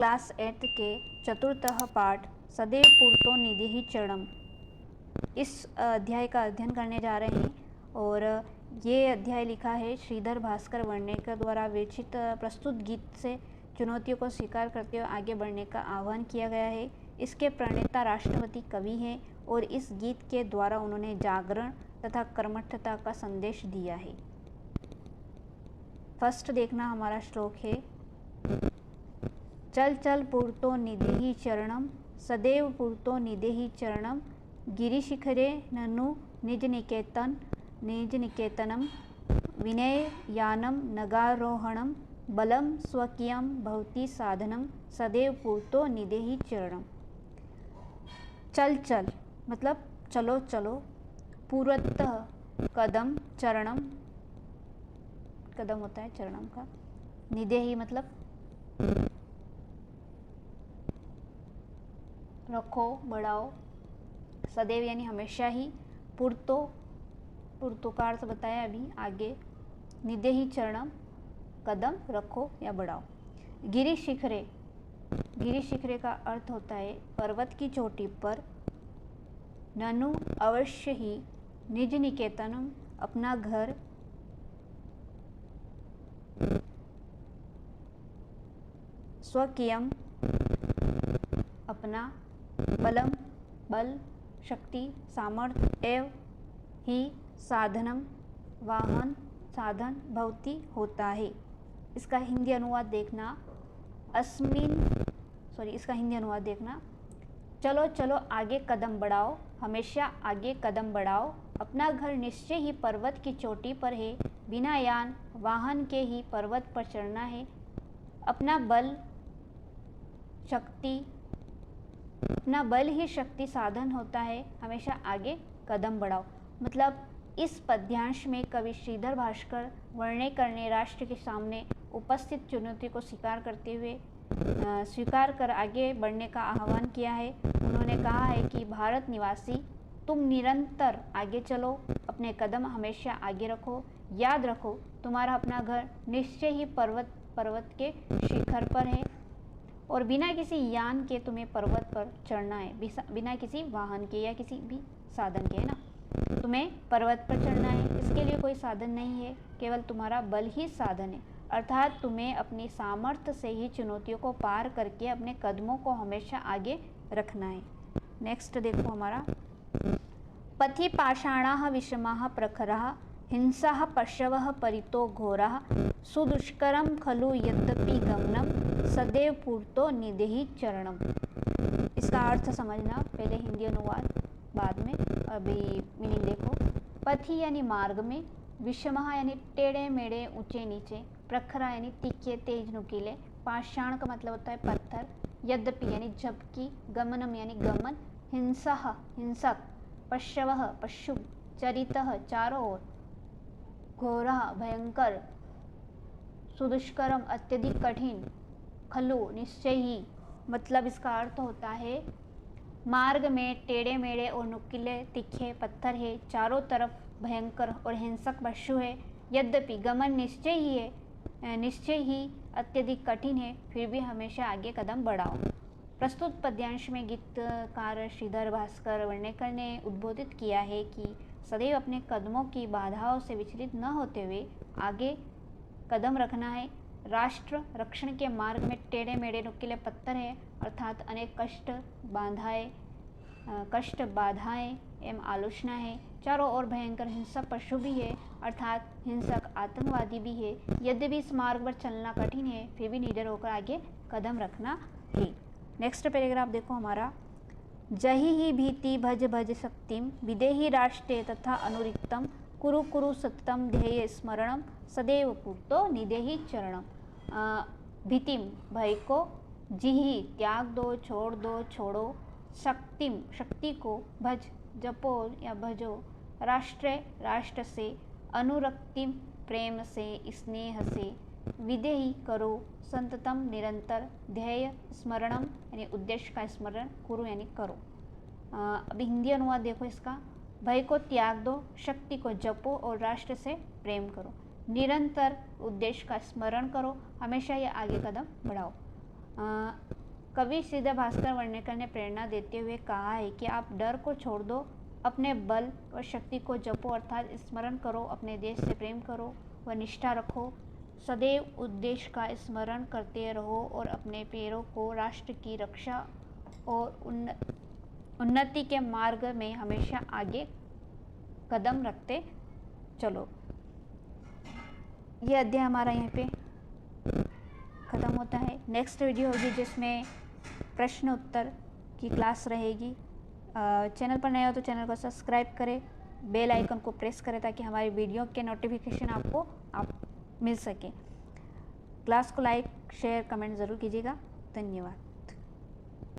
Class 8 के चतुर्थ पाठ सदैव पूर्तो निधिः चरणम, इस अध्याय का अध्ययन करने जा रहे हैं। और ये अध्याय लिखा है श्रीधर भास्कर वर्णेकर द्वारा विरचित प्रस्तुत गीत से चुनौतियों को स्वीकार करते हुए आगे बढ़ने का आह्वान किया गया है। इसके प्रणेता राष्ट्रपति कवि हैं और इस गीत के द्वारा उन्होंने जागरण तथा कर्मठता का संदेश दिया है। फर्स्ट देखना हमारा श्लोक है, चल चल पूर्तो निधिः चरणम, सदैव पूर्तो निधिः चरणम, गिरिशिखरे ननु निज निकेतनम, विनययानं नगारोहणं, बलं स्वकीयं भवति साधनं, सदैव पूर्तो निधिः चरणम। चल चल मतलब चलो चलो, पूर्वतः कदम, चरणम कदम होता है चरणम का, निधेहि मतलब रखो बढ़ाओ, सदैव यानी हमेशा ही, पूर्तो का अर्थ बताया अभी आगे, निधेहि चरणम कदम रखो या बढ़ाओ। गिरि शिखरे का अर्थ होता है पर्वत की चोटी पर, ननु अवश्य ही, निज निकेतनम अपना घर, स्वकीयम अपना, बलम बल शक्ति सामर्थ्य, एव ही साधनम वाहन साधन, भवति होता है। इसका हिंदी अनुवाद देखना, इसका हिंदी अनुवाद देखना, चलो चलो आगे कदम बढ़ाओ, हमेशा आगे कदम बढ़ाओ, अपना घर निश्चय ही पर्वत की चोटी पर है, बिना यान वाहन के ही पर्वत पर चढ़ना है, अपना बल ही शक्ति साधन होता है, हमेशा आगे कदम बढ़ाओ। मतलब इस पद्यांश में कवि श्रीधर भास्कर वर्णेकर ने राष्ट्र के सामने उपस्थित चुनौती को स्वीकार कर आगे बढ़ने का आह्वान किया है। उन्होंने कहा है कि भारत निवासी, तुम निरंतर आगे चलो, अपने कदम हमेशा आगे रखो, याद रखो तुम्हारा अपना घर निश्चय ही पर्वत के शिखर पर है और बिना किसी यान के तुम्हें पर्वत पर चढ़ना है, बिना किसी वाहन के या किसी भी साधन के, है ना, तुम्हें पर्वत पर चढ़ना है। इसके लिए कोई साधन नहीं है, केवल तुम्हारा बल ही साधन है, अर्थात तुम्हें अपनी सामर्थ्य से ही चुनौतियों को पार करके अपने कदमों को हमेशा आगे रखना है। नेक्स्ट देखो हमारा, पथि पाषाणाः विषमाः प्रखराः, हिंसाः पशवः परितो घोराः, सुदुष्करं खलु यद्यपि गमनम, सदैव पूर्तो निधिः चरणम। इसका अर्थ समझना, पहले हिंदी अनुवाद बाद में, अभी मीनिंग देखो। पथि यानी मार्ग में, विषमः यानी टेढ़े मेढ़े ऊंचे नीचे, प्रखरा यानी तीखे तेज नुकीले, पाषाण का मतलब होता है पत्थर, यद्यपि यानी जबकि, गमनम यानी गमन, हिंसा हिंसक, पशवः पशु, चरितः चारों ओर, घोरः भयंकर, सुदुष्करम अत्यधिक कठिन, खलु निश्चय ही, मतलब इसका अर्थ होता है मार्ग में टेढ़े मेढ़े और नुकीले तीखे पत्थर है, चारों तरफ भयंकर और हिंसक पशु है, यद्यपि गमन निश्चय ही अत्यधिक कठिन है, फिर भी हमेशा आगे कदम बढ़ाओ। प्रस्तुत पद्यांश में गीतकार श्रीधर भास्कर वर्णेकर ने उद्बोधित किया है कि सदैव अपने कदमों की बाधाओं से विचलित न होते हुए आगे कदम रखना है। राष्ट्र रक्षण के मार्ग में टेढ़े मेढ़े नुकीले पत्थर है, अर्थात अनेक कष्ट बाधाएं एवं आलोचना है, चारों ओर भयंकर हिंसक पशु भी है, अर्थात हिंसक आतंकवादी भी है। यद्यपि इस मार्ग पर चलना कठिन है, फिर भी निडर होकर आगे कदम रखना है। नेक्स्ट पैराग्राफ देखो हमारा, जहि ही भीति भज भज शक्तिम, विदेहि राष्ट्रे तथा अनुरिक्तम, कुरु कुरु सततम ध्येय स्मरणम, सदैव पूर्तो निधेहि चरणम। भीतिम भय को, जिहि त्याग दो छोड़ दो छोड़ो, शक्तिम शक्ति को, भज जपो या भजो, राष्ट्र से, अनुरक्तिम प्रेम से स्नेह से, विदेहि करो संततम निरंतर, ध्येय स्मरणम यानी उद्देश्य का स्मरण, कुरु यानी करो। अभी हिंदी अनुवाद देखो इसका, भय को त्याग दो, शक्ति को जपो और राष्ट्र से प्रेम करो, निरंतर उद्देश्य का स्मरण करो, हमेशा ये आगे कदम बढ़ाओ। कवि श्रीधर भास्कर वर्णेकर ने प्रेरणा देते हुए कहा है कि आप डर को छोड़ दो, अपने बल और शक्ति को जपो, अर्थात स्मरण करो, अपने देश से प्रेम करो व निष्ठा रखो, सदैव उद्देश्य का स्मरण करते रहो और अपने पैरों को राष्ट्र की रक्षा और उन्नति के मार्ग में हमेशा आगे कदम रखते चलो। ये अध्याय हमारा यहाँ पे ख़त्म होता है। नेक्स्ट वीडियो होगी जिसमें प्रश्न उत्तर की क्लास रहेगी। चैनल पर नए हो तो चैनल को सब्सक्राइब करें, बेल आइकन को प्रेस करें ताकि हमारी वीडियो के नोटिफिकेशन आपको मिल सके। क्लास को लाइक शेयर कमेंट ज़रूर कीजिएगा। धन्यवाद।